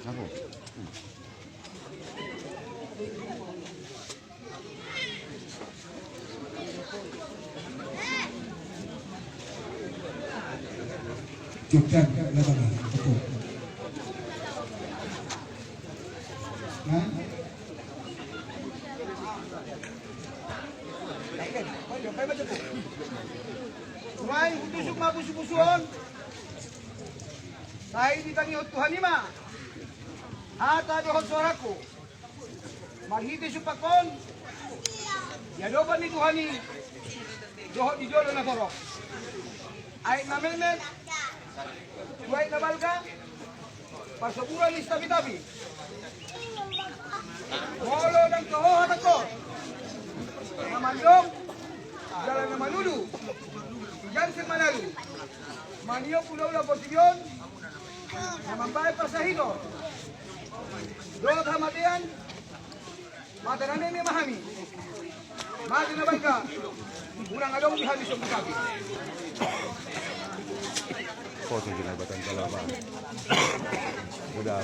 ครับผม จุดแจ้งแล้วก็มีประตูนะMay tusok mabusubusuon. Dahil ditangihot Tuhan nima. Hata dohot suaraku. Marhiti supakon. Yadoban ni Tuhan ni. Dohot di jolo na torok. Ay namelmet. Tuhay na balga. Pasaburan ni tabi-tabi. Molo ng kahohat ako. Namandok. Jalan na manudu. Jansen Manalu. Manio Pulau La Posibyon. Namambay Pasahido. Doa Hamatian. Matanane ni Mahami. Mati na balga. Unang along di habis ang sabi. Foto Jabatan Kalaban. Udah.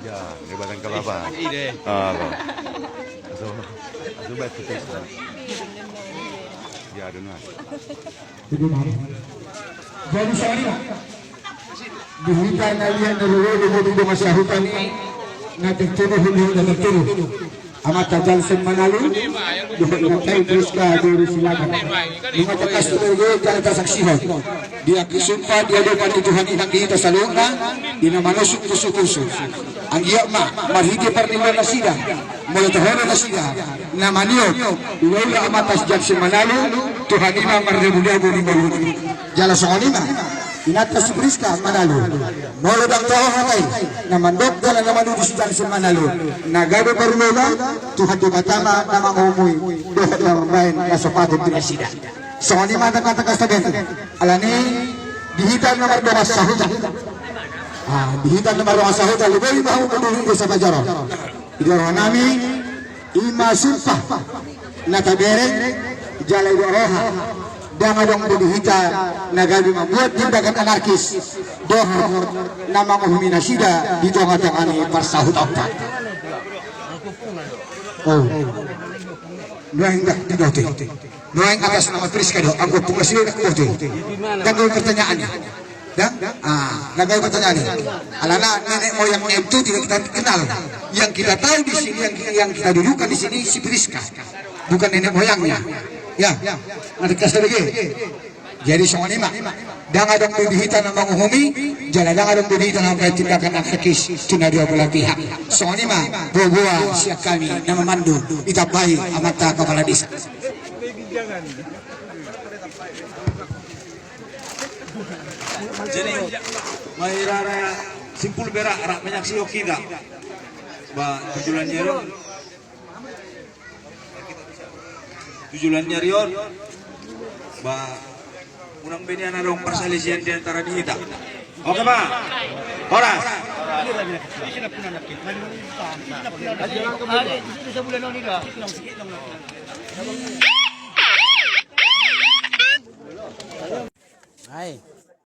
Ya, Jabatan Kalaban. Ide. So baik kita. Ya, dengar. Jadi saya dihitan alian nalululo dito masyahutan natigtuno hindi na nagtuno amat tajal sen Manalu doon tayo terus ka diri silakan lima takas tuloy kala tasaksihan dia kisumpah dia doon ni Tuhan inang dito sa luna dinamanusok tusukuso ang iya marhigi parnilo na sida mula tahona na sida na maniok lola amatas jan sen Manalu Tuhan inang marrebuliago ni Maruni jala soalima inatas Briska Manalu molo dang taho hatay na mandok dala na manudis dyan sa Manalu nagabi parlola Tuhan di matama na mangumoy doon na mambayan na sapatid di asida so ni mata katakas tagen alani dihitan na mardokas sa huta dihitan na mardokas sa huta luboy mahu madulong ko sa pajaro idoro nami ima sumpah na tabereng jalay doha dengan dong dihita nagabi membuat tindakan anarkis dohor nama menghina sida di tengah-tengah ini persahut apa noeng dah di dote noeng atas nama Priska do anggap pengasih nak dote gagal pertanyaannya dan gagal pertanyaannya alana nenek moyangnya itu tidak kita kenal yang kita tahu di sini yang kita dudukan di sini si Priska bukan nenek moyangnya ya, ada kasar lagi. Jadi semua ini mak, jangan dong dihita nama menghumi, jangan dong dihita nama tindakan anarkis, cina dua belah pihak. Semua ini mak, buah siap kami nama mandu, itabai amata kepala desa. Jadi, mahirara simpul berak rak menyaksikan kita, bah tujuannya tujuannya Rion bah unang binian dong perselisihan di antara kita. Oke Pak, Horas. Hai.